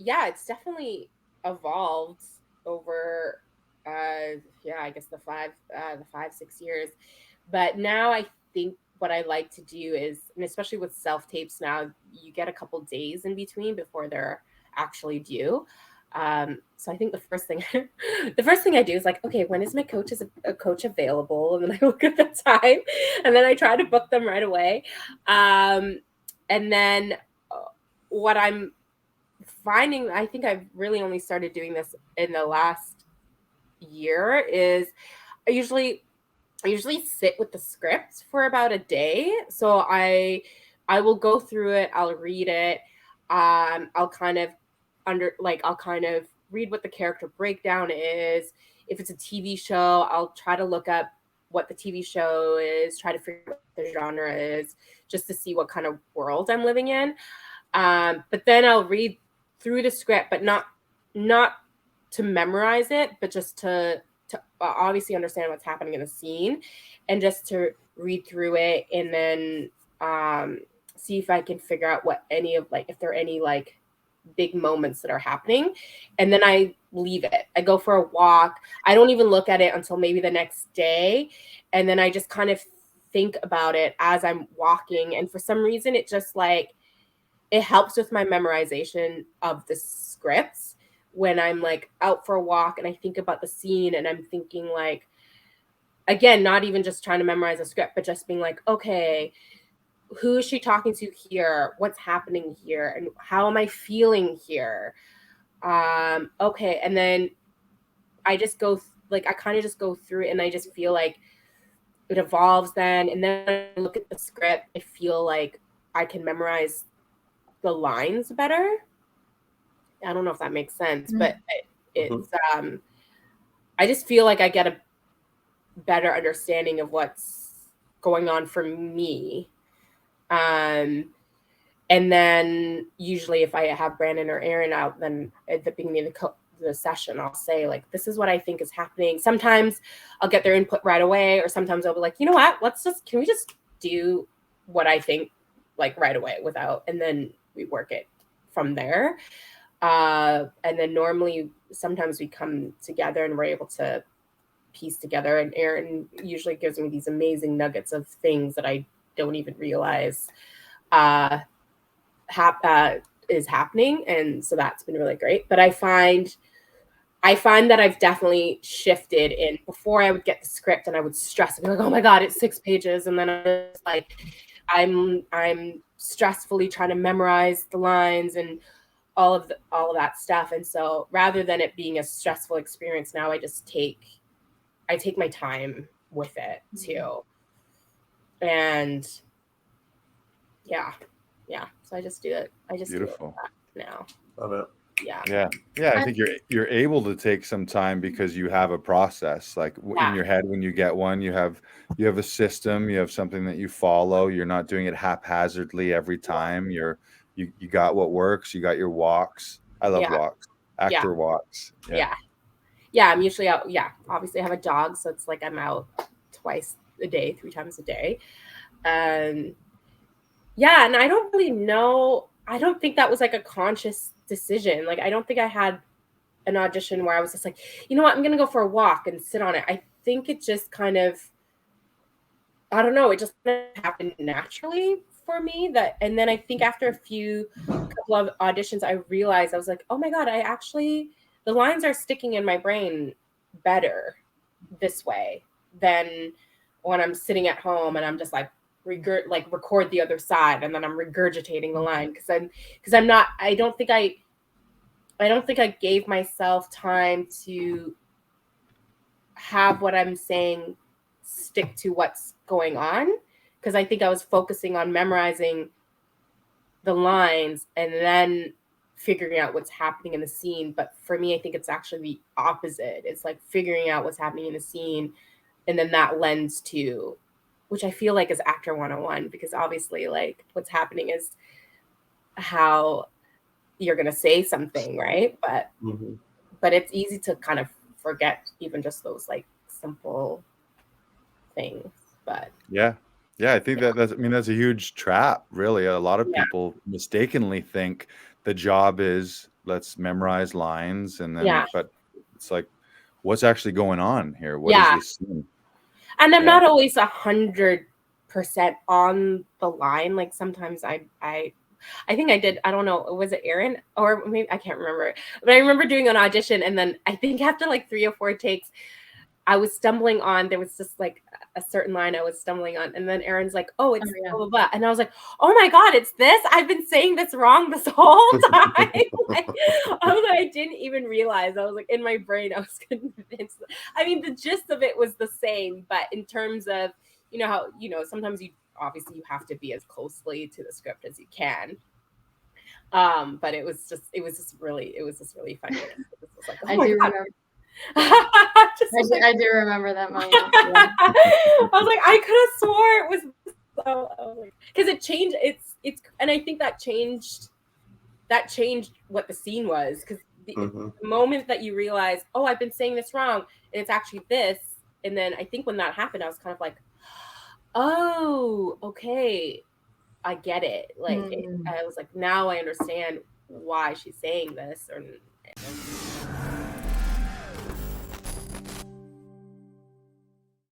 yeah, it's definitely evolved over I guess the 5 6 years. But now I think what I like to do is, and especially with self tapes now, you get a couple days in between before they're actually due. So I think the first thing the first thing I do is like, okay, when is my coach available? And then I look at the time, and then I try to book them right away. And then what I'm finding, I think I've really only started doing this in the last year, is I usually I usually sit with the script for about a day. So I will go through it, I'll read it. I'll kind of I'll kind of read what the character breakdown is. If it's a TV show, I'll try to look up what the TV show is, try to figure out what the genre is, just to see what kind of world I'm living in. But then I'll read through the script, but not to memorize it, but just to obviously understand what's happening in the scene, and just to read through it, and then see if I can figure out what any of like if there are any like big moments that are happening, and then I leave it. I go for a walk. I don't even look at it until maybe the next day, and then I just kind of think about it as I'm walking, and for some reason it just like it helps with my memorization of the scripts when I'm like out for a walk and I think about the scene and I'm thinking like, again, not even just trying to memorize a script, but just being like, okay, who is she talking to here? What's happening here? And how am I feeling here? Okay. And then I just go, like, I kind of just go through it and I just feel like it evolves then. And then I look at the script, I feel like I can memorize the lines better. I don't know if that makes sense, but it's I just feel like I get a better understanding of what's going on for me. And then usually if I have Brandon or Aaron out, then at the beginning of the session, I'll say like, this is what I think is happening. Sometimes I'll get their input right away, or sometimes I'll be like, you know what, can we just do what I think like right away without, and then we work it from there. And then normally sometimes we come together and we're able to piece together, and Aaron usually gives me these amazing nuggets of things that I don't even realize uh, is happening, and so that's been really great. But I find that I've definitely shifted in. Before I would get the script and I would stress and be like, oh my god, it's 6 pages, and then I'm just like, I'm stressfully trying to memorize the lines and all of that stuff. And so rather than it being a stressful experience, now I take my time with it too. And yeah. So I just do it. Beautiful. Do it now. Love it. Yeah. I think you're able to take some time because you have a process. Like in your head, when you get one, you have a system, you have something that you follow. You're not doing it haphazardly every time. You got what works. You got your walks. I love walks. Actor walks. Yeah, I'm usually out. Yeah, obviously I have a dog, so it's like I'm out twice a day, 3 times a day. Yeah, and I don't really know. I don't think that was like a conscious decision. Like I don't think I had an audition where I was just like, you know what, I'm gonna go for a walk and sit on it. I think it just kind of, I don't know, it just happened naturally for me. And then I think after a couple of auditions, I realized I was like, oh my god, the lines are sticking in my brain better this way than when I'm sitting at home and I'm just like record the other side and then I'm regurgitating the line because I'm not. I don't think I gave myself time to have what I'm saying stick to what's going on, because I think I was focusing on memorizing the lines and then figuring out what's happening in the scene. But for me, I think it's actually the opposite. It's like figuring out what's happening in the scene, and then that lends to, which I feel like is actor 101, because obviously like what's happening is how you're going to say something, right? But it's easy to kind of forget even just those like simple things. But I think that's a huge trap, really. A lot of people mistakenly think the job is let's memorize lines, and then Yeah. but it's like, what's actually going on here? What is Yeah. this scene? And I'm Yeah. not always 100% on the line. Like sometimes I think I did, I don't know, was it Aaron? Or maybe I can't remember. But I remember doing an audition, and then I think after like 3 or 4 takes, I was stumbling on, there was just like a certain line I was stumbling on. And then Aaron's like, oh, it's blah, blah, blah. And I was like, oh my God, it's this? I've been saying this wrong this whole time. Like, I was like, I didn't even realize. I was like, in my brain, I was convinced. I mean, the gist of it was the same, but in terms of, you know, how, you know, sometimes you obviously you have to be as closely to the script as you can. But it was just really funny. It was like, oh I my do God. remember. Like, I do remember that moment. Yeah. I was like, I could have swore it was so, like, because it changed. It's and I think that changed what the scene was, because the moment that you realize, oh, I've been saying this wrong, and it's actually this, and then I think when that happened, I was kind of like, oh, okay, I get it. Like I was like, now I understand why she's saying this, or